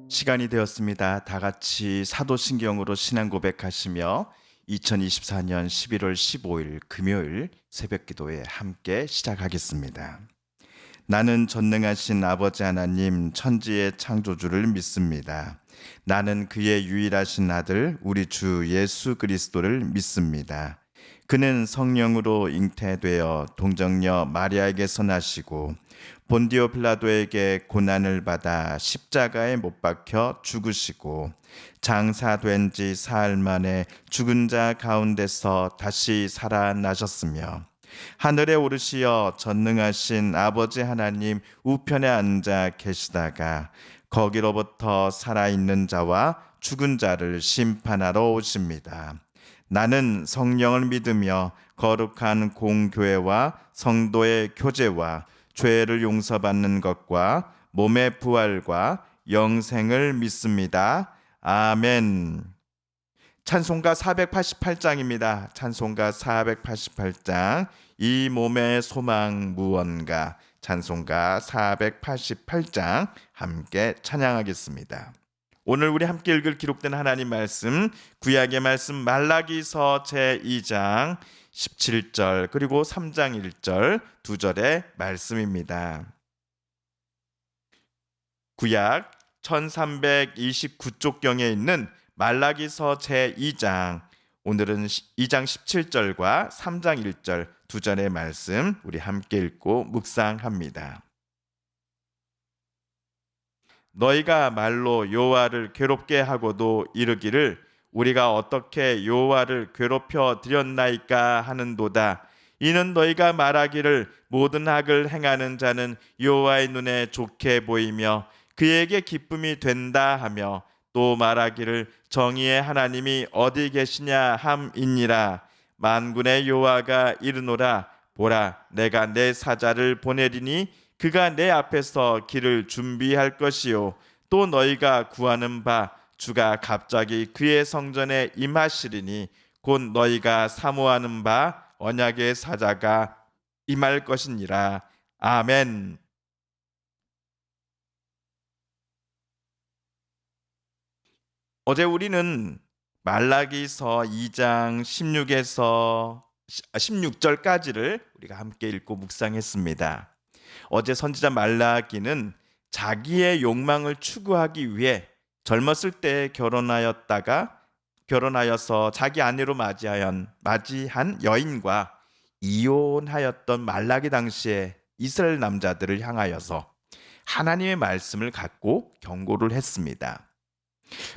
시간이 되었습니다. 다 같이 사도신경으로 신앙 고백하시며 2024년 11월 15일 금요일 새벽 기도에 함께 시작하겠습니다. 나는 전능하신 아버지 하나님 천지의 창조주를 믿습니다. 나는 그의 유일하신 아들 우리 주 예수 그리스도를 믿습니다. 그는 성령으로 잉태되어 동정녀 마리아에게서 나시고 본디오 빌라도에게 고난을 받아 십자가에 못 박혀 죽으시고 장사된 지 사흘 만에 죽은 자 가운데서 다시 살아나셨으며 하늘에 오르시어 전능하신 아버지 하나님 우편에 앉아 계시다가 거기로부터 살아있는 자와 죽은 자를 심판하러 오십니다. 나는 성령을 믿으며 거룩한 공교회와 성도의 교제와 죄를 용서받는 것과 몸의 부활과 영생을 믿습니다. 아멘. 찬송가 488장입니다. 찬송가 488장 이 몸의 소망 무언가 찬송가 488장 함께 찬양하겠습니다. 오늘 우리 함께 읽을 기록된 하나님 말씀 구약의 말씀 말라기서 제2장 17절 그리고 3장 1절 2절의 말씀입니다. 구약 1329쪽경에 있는 말라기서 제2장 오늘은 2장 17절과 3장 1절 2절의 말씀 우리 함께 읽고 묵상합니다. 너희가 말로 여호와를 괴롭게 하고도 이르기를 우리가 어떻게 여호와를 괴롭혀 드렸나이까 하는도다. 이는 너희가 말하기를 모든 악을 행하는 자는 여호와의 눈에 좋게 보이며 그에게 기쁨이 된다 하며 또 말하기를 정의의 하나님이 어디 계시냐 함이니라. 만군의 여호와가 이르노라. 보라, 내가 내 사자를 보내리니 그가 내 앞에서 길을 준비할 것이요 또 너희가 구하는 바 주가 갑자기 그의 성전에 임하시리니 곧 너희가 사모하는 바 언약의 사자가 임할 것이니라. 아멘. 어제 우리는 말라기서 2장 16절까지를 우리가 함께 읽고 묵상했습니다. 어제 선지자 말라기는 자기의 욕망을 추구하기 위해 젊었을 때 결혼하여서 자기 아내로 맞이한 여인과 이혼하였던 말라기 당시에 이스라엘 남자들을 향하여서 하나님의 말씀을 갖고 경고를 했습니다.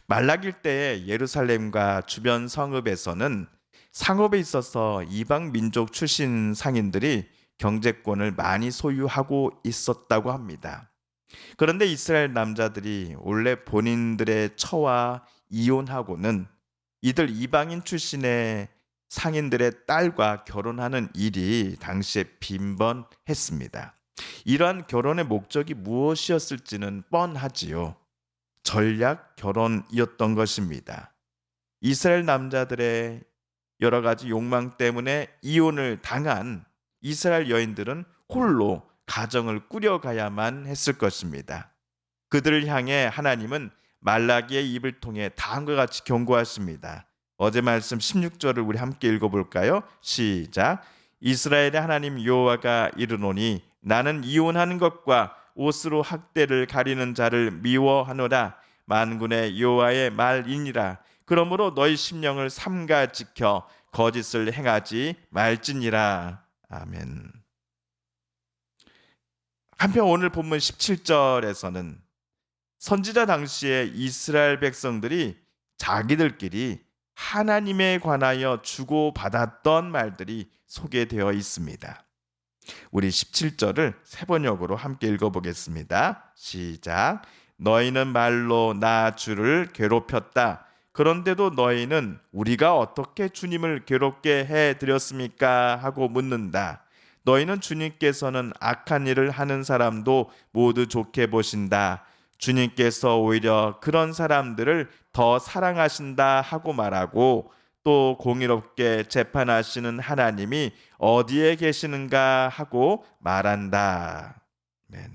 말라기일 때 예루살렘과 주변 성읍에서는 상업에 있어서 이방 민족 출신 상인들이 경제권을 많이 소유하고 있었다고 합니다. 그런데 이스라엘 남자들이 원래 본인들의 처와 이혼하고는 이들 이방인 출신의 상인들의 딸과 결혼하는 일이 당시에 빈번했습니다. 이러한 결혼의 목적이 무엇이었을지는 뻔하지요. 전략 결혼이었던 것입니다. 이스라엘 남자들의 여러 가지 욕망 때문에 이혼을 당한 이스라엘 여인들은 홀로 가정을 꾸려가야만 했을 것입니다. 그들을 향해 하나님은 말라기의 입을 통해 다음과 같이 경고하십니다. 어제 말씀 16절을 우리 함께 읽어볼까요? 시작. 이스라엘의 하나님 여호와가 이르노니 나는 이혼하는 것과 옷으로 학대를 가리는 자를 미워하노라. 만군의 여호와의 말이니라. 그러므로 너희 심령을 삼가 지켜 거짓을 행하지 말지니라. 아멘. 한편 오늘 본문 17절에서는 선지자 당시에 이스라엘 백성들이 자기들끼리 하나님에 관하여 주고받았던 말들이 소개되어 있습니다. 우리 17절을 세 번역으로 함께 읽어보겠습니다. 시작. 너희는 말로 나 주를 괴롭혔다. 그런데도 너희는 우리가 어떻게 주님을 괴롭게 해드렸습니까? 하고 묻는다. 너희는 주님께서는 악한 일을 하는 사람도 모두 좋게 보신다. 주님께서 오히려 그런 사람들을 더 사랑하신다 하고 말하고 또 공의롭게 재판하시는 하나님이 어디에 계시는가 하고 말한다. 아멘.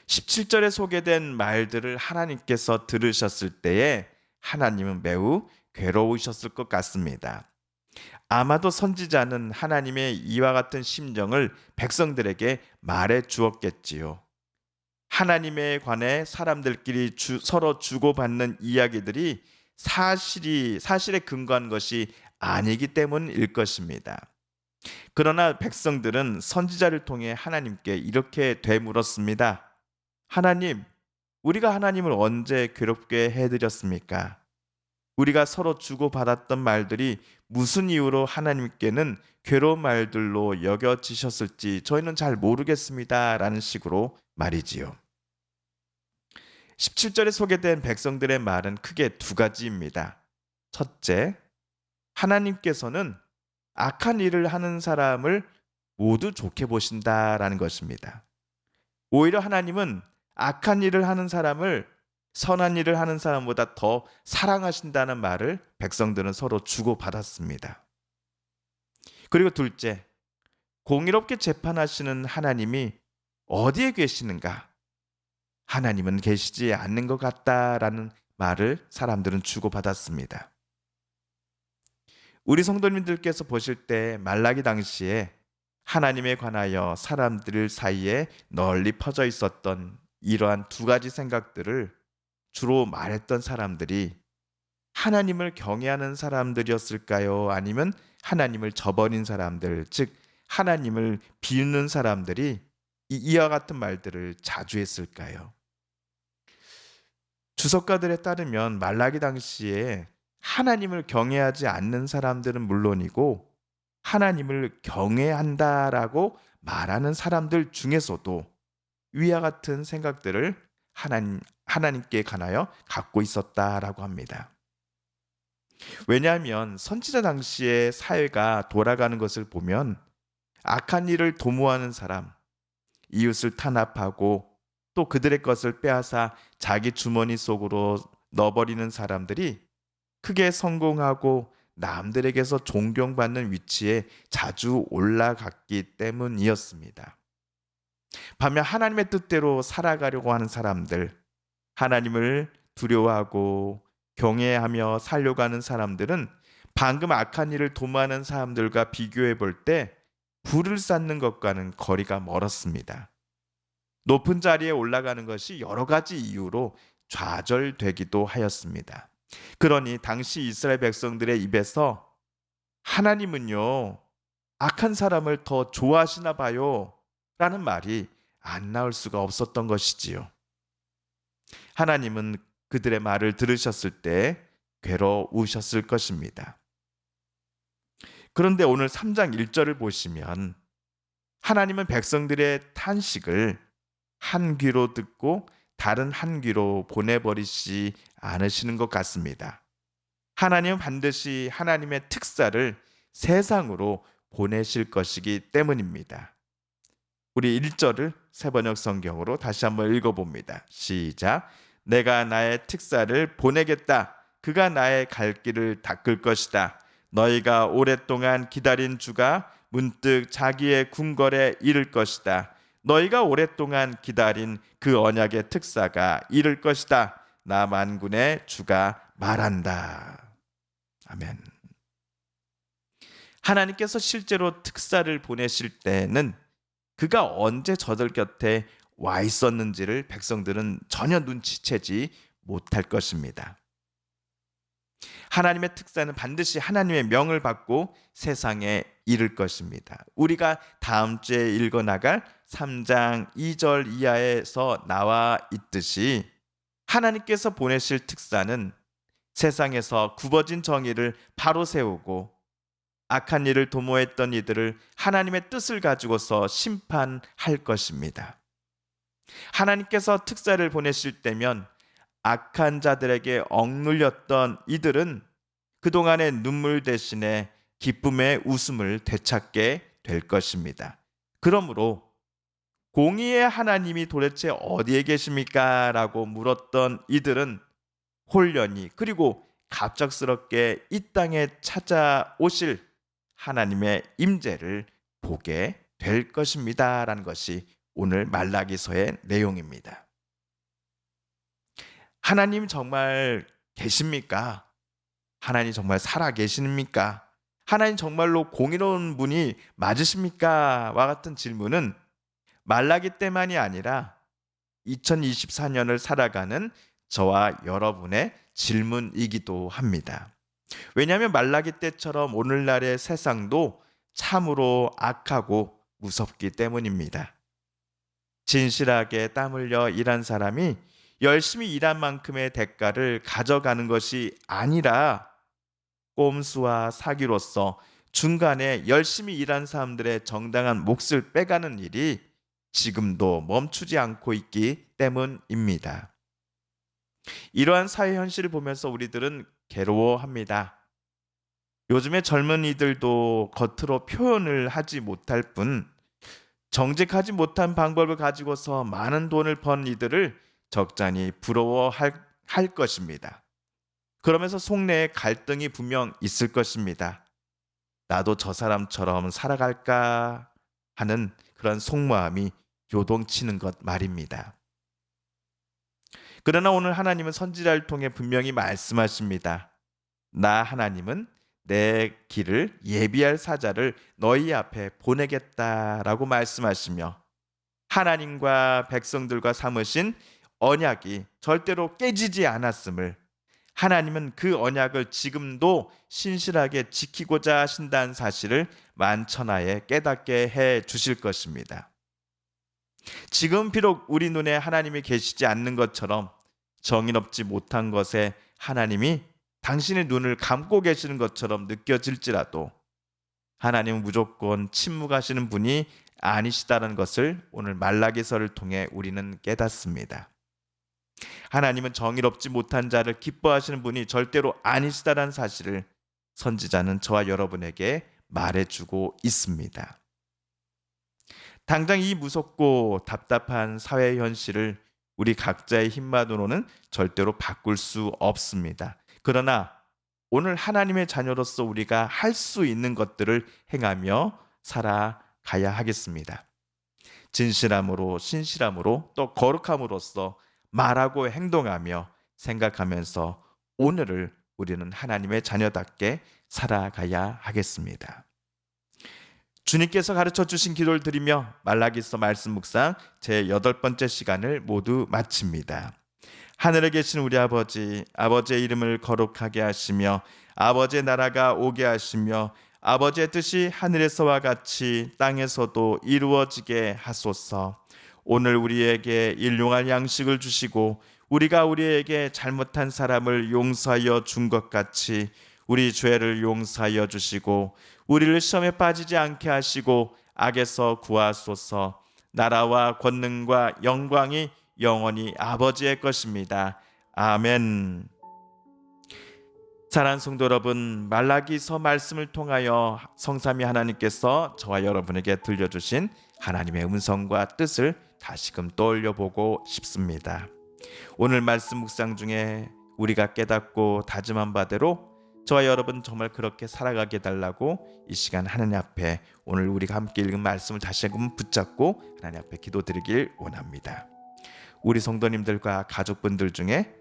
17절에 소개된 말들을 하나님께서 들으셨을 때에 하나님은 매우 괴로우셨을 것 같습니다. 아마도 선지자는 하나님의 이와 같은 심정을 백성들에게 말해 주었겠지요. 하나님에 관해 사람들끼리 서로 주고받는 이야기들이 사실에 근거한 것이 아니기 때문일 것입니다. 그러나 백성들은 선지자를 통해 하나님께 이렇게 되물었습니다. 하나님, 우리가 하나님을 언제 괴롭게 해드렸습니까? 우리가 서로 주고받았던 말들이 무슨 이유로 하나님께는 괴로운 말들로 여겨지셨을지 저희는 잘 모르겠습니다. 라는 식으로 말이지요. 17절에 소개된 백성들의 말은 크게 두 가지입니다. 첫째, 하나님께서는 악한 일을 하는 사람을 모두 좋게 보신다라는 것입니다. 오히려 하나님은 악한 일을 하는 사람을 선한 일을 하는 사람보다 더 사랑하신다는 말을 백성들은 서로 주고받았습니다. 그리고 둘째, 공의롭게 재판하시는 하나님이 어디에 계시는가? 하나님은 계시지 않는 것 같다라는 말을 사람들은 주고받았습니다. 우리 성도님들께서 보실 때 말라기 당시에 하나님에 관하여 사람들 사이에 널리 퍼져 있었던 이러한 두 가지 생각들을 주로 말했던 사람들이 하나님을 경외하는 사람들이었을까요? 아니면 하나님을 저버린 사람들, 즉 하나님을 비웃는 사람들이 이와 같은 말들을 자주 했을까요? 주석가들에 따르면 말라기 당시에 하나님을 경외하지 않는 사람들은 물론이고 하나님을 경외한다라고 말하는 사람들 중에서도 위와 같은 생각들을 하나님께 관하여 갖고 있었다라고 합니다. 왜냐하면 선지자 당시의 사회가 돌아가는 것을 보면 악한 일을 도모하는 사람, 이웃을 탄압하고 또 그들의 것을 빼앗아 자기 주머니 속으로 넣어버리는 사람들이 크게 성공하고 남들에게서 존경받는 위치에 자주 올라갔기 때문이었습니다. 반면 하나님의 뜻대로 살아가려고 하는 사람들, 하나님을 두려워하고 경외하며 살려고 하는 사람들은 방금 악한 일을 도모하는 사람들과 비교해 볼 때 불을 쌓는 것과는 거리가 멀었습니다. 높은 자리에 올라가는 것이 여러 가지 이유로 좌절되기도 하였습니다. 그러니 당시 이스라엘 백성들의 입에서 하나님은요, 악한 사람을 더 좋아하시나 봐요 라는 말이 안 나올 수가 없었던 것이지요. 하나님은 그들의 말을 들으셨을 때 괴로우셨을 것입니다. 그런데 오늘 3장 1절을 보시면 하나님은 백성들의 탄식을 한 귀로 듣고 다른 한 귀로 보내버리지 않으시는 것 같습니다. 하나님은 반드시 하나님의 특사를 세상으로 보내실 것이기 때문입니다. 우리 1절을 새번역 성경으로 다시 한번 읽어봅니다. 시작. 내가 나의 특사를 보내겠다. 그가 나의 갈 길을 닦을 것이다. 너희가 오랫동안 기다린 주가 문득 자기의 궁궐에 이를 것이다. 너희가 오랫동안 기다린 그 언약의 특사가 이를 것이다. 나 만군의 주가 말한다. 아멘. 하나님께서 실제로 특사를 보내실 때는 그가 언제 저들 곁에 와 있었는지를 백성들은 전혀 눈치채지 못할 것입니다. 하나님의 특사는 반드시 하나님의 명을 받고 세상에 이를 것입니다. 우리가 다음 주에 읽어나갈 3장 2절 이하에서 나와 있듯이 하나님께서 보내실 특사는 세상에서 굽어진 정의를 바로 세우고 악한 일을 도모했던 이들을 하나님의 뜻을 가지고서 심판할 것입니다. 하나님께서 특사를 보내실 때면 악한 자들에게 억눌렸던 이들은 그동안의 눈물 대신에 기쁨의 웃음을 되찾게 될 것입니다. 그러므로 공의의 하나님이 도대체 어디에 계십니까? 라고 물었던 이들은 홀연히 그리고 갑작스럽게 이 땅에 찾아오실 하나님의 임재를 보게 될 것입니다. 라는 것이 오늘 말라기서의 내용입니다. 하나님 정말 계십니까? 하나님 정말 살아 계십니까? 하나님 정말로 공의로운 분이 맞으십니까? 와 같은 질문은 말라기 때만이 아니라 2024년을 살아가는 저와 여러분의 질문이기도 합니다. 왜냐하면 말라기 때처럼 오늘날의 세상도 참으로 악하고 무섭기 때문입니다. 진실하게 땀 흘려 일한 사람이 열심히 일한 만큼의 대가를 가져가는 것이 아니라 꼼수와 사기로서 중간에 열심히 일한 사람들의 정당한 몫을 빼가는 일이 지금도 멈추지 않고 있기 때문입니다. 이러한 사회 현실을 보면서 우리들은 괴로워합니다. 요즘의 젊은이들도 겉으로 표현을 하지 못할 뿐 정직하지 못한 방법을 가지고서 많은 돈을 번 이들을 적잖이 부러워할 것입니다. 그러면서 속내에 갈등이 분명 있을 것입니다. 나도 저 사람처럼 살아갈까 하는 그런 속마음이 요동치는 것 말입니다. 그러나 오늘 하나님은 선지자를 통해 분명히 말씀하십니다. 나 하나님은 내 길을 예비할 사자를 너희 앞에 보내겠다라고 말씀하시며 하나님과 백성들과 삼으신 언약이 절대로 깨지지 않았음을, 하나님은 그 언약을 지금도 신실하게 지키고자 하신다는 사실을 만천하에 깨닫게 해 주실 것입니다. 지금 비록 우리 눈에 하나님이 계시지 않는 것처럼 정의롭지 못한 것에 하나님이 당신의 눈을 감고 계시는 것처럼 느껴질지라도 하나님은 무조건 침묵하시는 분이 아니시다는 것을 오늘 말라기서를 통해 우리는 깨닫습니다. 하나님은 정의롭지 못한 자를 기뻐하시는 분이 절대로 아니시다는 사실을 선지자는 저와 여러분에게 말해주고 있습니다. 당장 이 무섭고 답답한 사회 현실을 우리 각자의 힘만으로는 절대로 바꿀 수 없습니다. 그러나 오늘 하나님의 자녀로서 우리가 할 수 있는 것들을 행하며 살아가야 하겠습니다. 진실함으로, 신실함으로, 또 거룩함으로써 말하고 행동하며 생각하면서 오늘을 우리는 하나님의 자녀답게 살아가야 하겠습니다. 주님께서 가르쳐 주신 기도를 드리며 말라기서 말씀 묵상 제 8번째 시간을 모두 마칩니다. 하늘에 계신 우리 아버지, 아버지의 이름을 거룩하게 하시며 아버지의 나라가 오게 하시며 아버지의 뜻이 하늘에서와 같이 땅에서도 이루어지게 하소서. 오늘 우리에게 일용할 양식을 주시고 우리가 우리에게 잘못한 사람을 용서하여 준 것 같이 우리 죄를 용서하여 주시고 우리를 시험에 빠지지 않게 하시고 악에서 구하소서. 나라와 권능과 영광이 영원히 아버지의 것입니다. 아멘. 사랑하는 성도 여러분, 말라기서 말씀을 통하여 성삼위 하나님께서 저와 여러분에게 들려주신 하나님의 음성과 뜻을 다시금 떠올려보고 싶습니다. 오늘 말씀 묵상 중에 우리가 깨닫고 다짐한 바대로 저와 여러분 정말 그렇게 살아가게 해달라고 이 시간 하나님 앞에 오늘 우리가 함께 읽은 말씀을 다시 한번 붙잡고 하나님 앞에 기도드리길 원합니다. 우리 성도님들과 가족분들 중에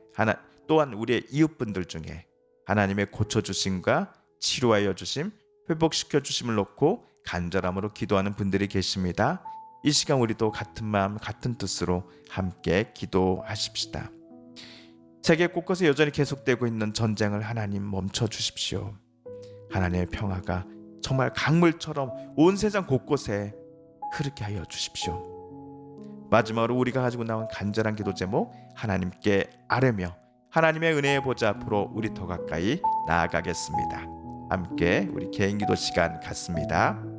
또한 우리의 이웃분들 중에 하나님의 고쳐주심과 치료하여 주심, 회복시켜 주심을 놓고 간절함으로 기도하는 분들이 계십니다. 이 시간 우리도 같은 마음 같은 뜻으로 함께 기도하십시다. 세계 곳곳에 여전히 계속되고 있는 전쟁을 하나님 멈춰 주십시오. 하나님의 평화가 정말 강물처럼 온 세상 곳곳에 흐르게 하여 주십시오. 마지막으로 우리가 가지고 나온 간절한 기도 제목 하나님께 아뢰며 하나님의 은혜의 보좌 앞으로 우리 더 가까이 나아가겠습니다. 함께 우리 개인 기도 시간 갖습니다.